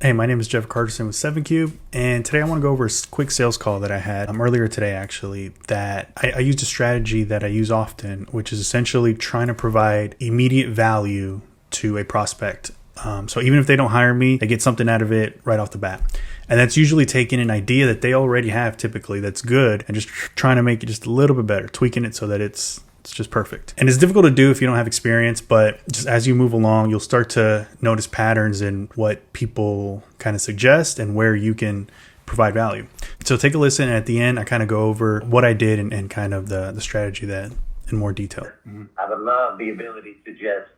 Hey, my name is Jeff Carterson with 7Cube, and today I want to go over a quick sales call that I had earlier today, actually, that I used a strategy that I use often, which is essentially trying to provide immediate value to a prospect. So even if they don't hire me, they get something out of it right off the bat. And that's usually taking an idea that they already have typically that's good and just trying to make it just a little bit better, tweaking it so that it's just perfect. And it's difficult to do if you don't have experience, but just as you move along, you'll start to notice patterns in what people kind of suggest and where you can provide value. So take a listen, and at the end, I kind of go over what I did and kind of the strategy that in more detail. I would love the ability to just,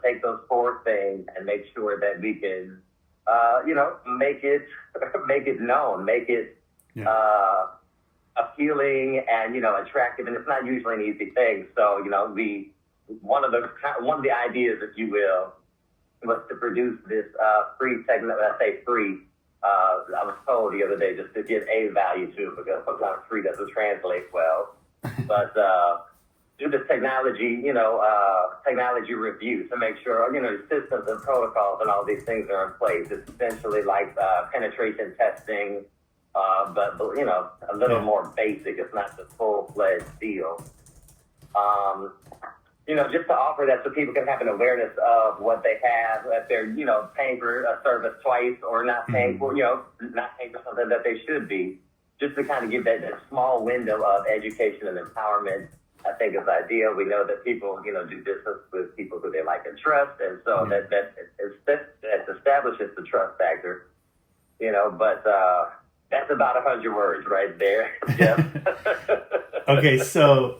take those four things and make sure that we can, make it known, make it, appealing and attractive, and it's not usually an easy thing. So one of the ideas, if you will, was to produce this free segment. When I say free, I was told the other day just to give a value to it, because sometimes free doesn't translate well. But do this technology review to make sure the systems and protocols and all these things are in place. It's essentially like penetration testing. But a little more basic. It's not the full-fledged deal. Just to offer that so people can have an awareness of what they have, if they're, paying for a service twice or not paying for, not paying for something that they should be, just to kind of give that small window of education and empowerment. I think is ideal. We know that people, do business with people who they like and trust, and so that establishes the trust factor, but that's about 100 words right there, Jeff. Okay, so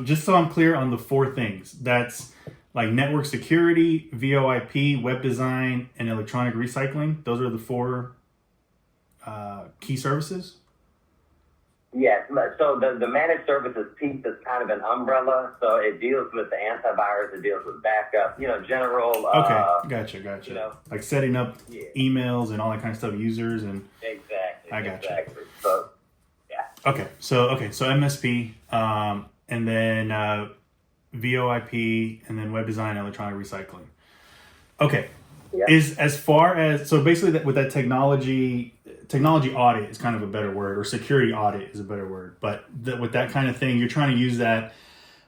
just so I'm clear on the four things, that's like network security, VoIP, web design, and electronic recycling. Those are the four key services? Yes. So the managed services piece is kind of an umbrella. So it deals with the antivirus, it deals with backup, general. Okay, gotcha. Like setting up emails and all that kind of stuff, users and. Exactly. I gotcha. Exactly. So, yeah. Okay. So MSP, and then VoIP, and then web design, and electronic recycling. Okay. Yeah. Is as far as so basically with that technology audit is kind of a better word, or security audit is a better word. But with that kind of thing, you're trying to use that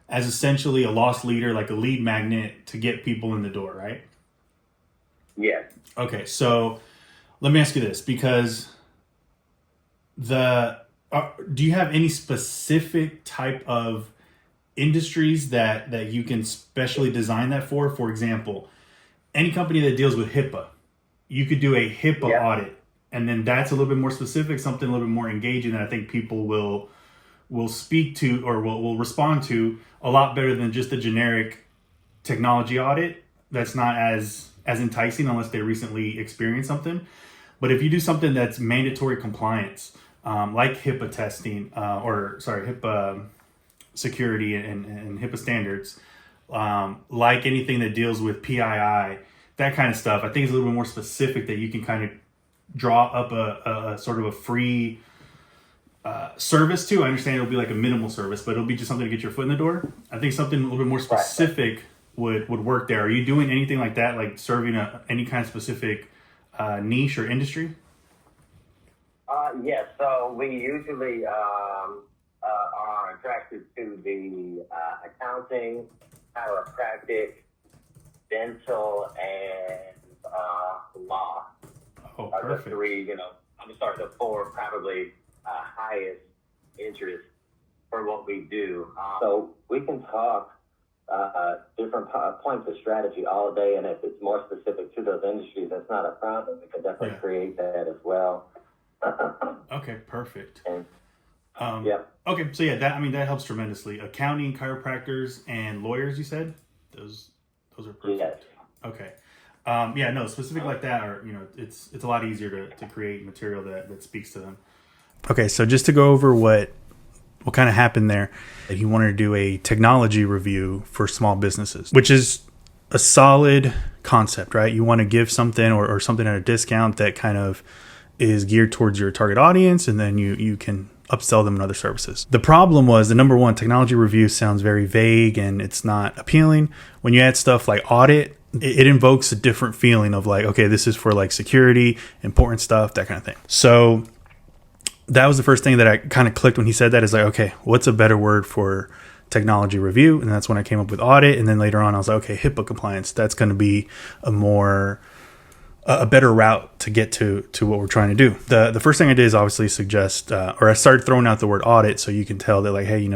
as essentially a loss leader, like a lead magnet to get people in the door, right? Yes. Okay, so let me ask you this, because do you have any specific type of industries that you can specially design that for? For example, any company that deals with HIPAA, you could do a HIPAA audit. And then that's a little bit more specific, something a little bit more engaging that I think people will speak to or will respond to a lot better than just a generic technology audit. That's not as enticing unless they recently experienced something. But if you do something that's mandatory compliance, like HIPAA testing, HIPAA security and HIPAA standards, like anything that deals with PII, that kind of stuff, I think it's a little bit more specific that you can kind of draw up a sort of a free service to. I understand it'll be like a minimal service, but it'll be just something to get your foot in the door. I think something a little bit more specific would work there. Are you doing anything like that, like serving any kind of specific niche or industry? Yes. So we usually are attracted to the accounting, chiropractic, dental, and law. Oh, Are the perfect. three, the four probably highest interest for what we do. So we can talk different points of strategy all day, and if it's more specific to those industries, that's not a problem. We can definitely create that as well. Okay, perfect. And, Okay, so that helps tremendously. Accounting, chiropractors, and lawyers, you said? Those are perfect. Yes. Okay. Specific like that, or it's a lot easier to create material that speaks to them. Okay, so just to go over what kind of happened there, that he wanted to do a technology review for small businesses, which is a solid concept, right? You want to give something or something at a discount that kind of is geared towards your target audience, and then you can upsell them in other services. The problem was the number one, technology review sounds very vague and it's not appealing. When you add stuff like audit it invokes a different feeling of like, okay, this is for like security, important stuff, that kind of thing. So that was the first thing that I kind of clicked when he said that, is like, okay, what's a better word for technology review? And that's when I came up with audit. And then later on I was like, okay, HIPAA compliance, that's going to be a better route to get to what we're trying to do. The first thing I did is obviously suggest, or I started throwing out the word audit so you can tell that like, hey,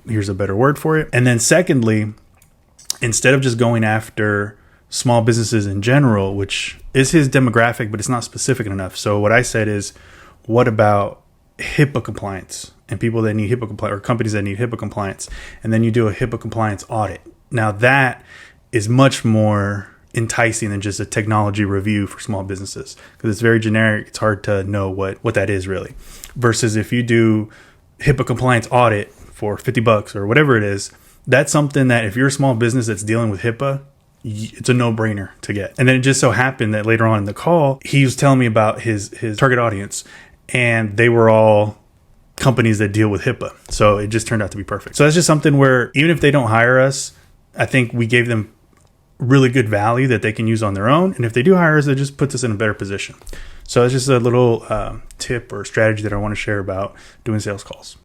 here's a better word for it. And then secondly, instead of just going after small businesses in general, which is his demographic, but it's not specific enough. So what I said is, what about HIPAA compliance and people that need HIPAA compliance, or companies that need HIPAA compliance? And then you do a HIPAA compliance audit. Now that is much more enticing than just a technology review for small businesses, because it's very generic. It's hard to know what that is really. Versus if you do HIPAA compliance audit for $50 or whatever it is, that's something that if you're a small business that's dealing with HIPAA, it's a no-brainer to get. And then it just so happened that later on in the call, he was telling me about his target audience, and they were all companies that deal with HIPAA. So it just turned out to be perfect. So that's just something where even if they don't hire us, I think we gave them really good value that they can use on their own. And if they do hire us, it just puts us in a better position. So it's just a little tip or strategy that I want to share about doing sales calls.